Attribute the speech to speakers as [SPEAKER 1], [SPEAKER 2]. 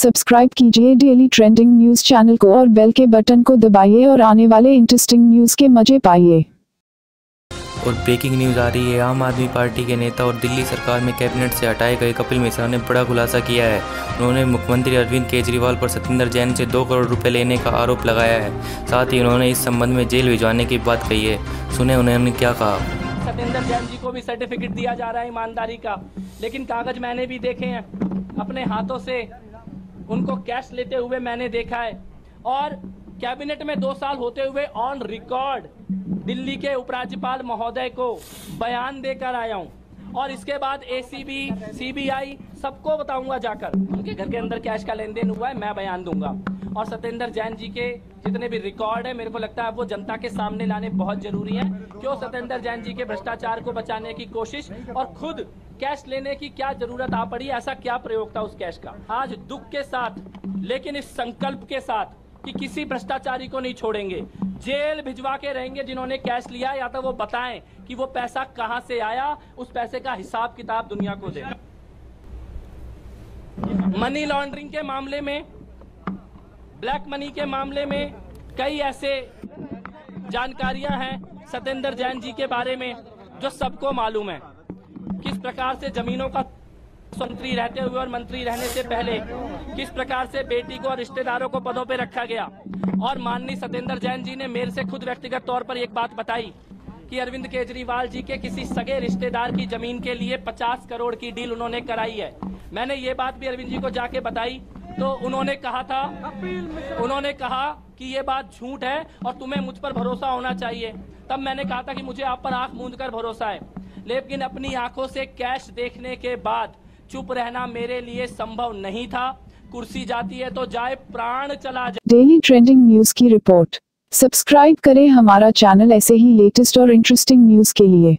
[SPEAKER 1] Subscribe कीजिए daily trending news channel को और बेल के बटन को दबाइए और आने वाले इंटरेस्टिंग न्यूज के मजे पाइए।
[SPEAKER 2] और ब्रेकिंग न्यूज़ आ रही है। आम आदमी पार्टी के नेता और दिल्ली सरकार में कैबिनेट से हटाए गए कपिल मिश्रा ने बड़ा खुलासा किया है। उन्होंने मुख्यमंत्री अरविंद केजरीवाल पर सत्येंद्र जैन से 2 करोड़ रुपए लेने का आरोप लगाया है। साथ ही उन्होंने इस संबंध में जेल भिजवाने की बात कही है। सुने उन्होंने क्या कहा।
[SPEAKER 3] सत्येंद्र जैन जी को भी सर्टिफिकेट दिया जा रहा है ईमानदारी का, लेकिन कागज मैंने भी देखे हैं, अपने हाथों से उनको कैश लेते हुए मैंने देखा है। और कैबिनेट में 2 साल होते हुए ऑन रिकॉर्ड दिल्ली के उपराज्यपाल महोदय को बयान देकर आया हूं। और इसके बाद एसीबी, सीबीआई सबको बताऊंगा जाकर उनके घर के अंदर कैश का लेन देन हुआ है, मैं बयान दूंगा। और सत्येंद्र जैन जी के जितने भी रिकॉर्ड है, मेरे को लगता है वो जनता के सामने लाने बहुत जरूरी है। क्यों सत्येंद्र जैन जी के भ्रष्टाचार को बचाने की कोशिश और खुद कैश लेने की क्या जरूरत आ पड़ी, ऐसा क्या प्रयोग था उस कैश का। आज दुख के साथ लेकिन इस संकल्प के साथ कि किसी भ्रष्टाचारी को नहीं छोड़ेंगे, जेल भिजवा के रहेंगे जिन्होंने कैश लिया, या तो वो बताएं कि वो पैसा कहां से आया, उस पैसे का हिसाब किताब दुनिया को दे। मनी लॉन्ड्रिंग के मामले में, ब्लैक मनी के मामले में कई ऐसे जानकारियां हैं सत्येंद्र जैन जी के बारे में जो सबको मालूम है। किस प्रकार से जमीनों का मंत्री रहते हुए और मंत्री रहने से पहले किस प्रकार से बेटी को और रिश्तेदारों को पदों पे रखा गया। और माननीय सत्येंद्र जैन जी ने मेरे से खुद व्यक्तिगत तौर पर एक बात बताई कि अरविंद केजरीवाल जी के किसी सगे रिश्तेदार की जमीन के लिए 50 करोड़ की डील उन्होंने कराई है। मैंने ये बात भी अरविंद जी को जाके बताई तो उन्होंने कहा कि ये बात झूठ है और तुम्हें मुझ पर भरोसा होना चाहिए। तब मैंने कहा था कि मुझे आप पर आंख मूंद कर भरोसा है, लेकिन अपनी आंखों से कैश देखने के बाद चुप रहना मेरे लिए संभव नहीं था। कुर्सी जाती है तो जाए, प्राण चला जाए।
[SPEAKER 1] डेली ट्रेंडिंग न्यूज की रिपोर्ट। सब्सक्राइब करें हमारा चैनल ऐसे ही लेटेस्ट और इंटरेस्टिंग न्यूज के लिए।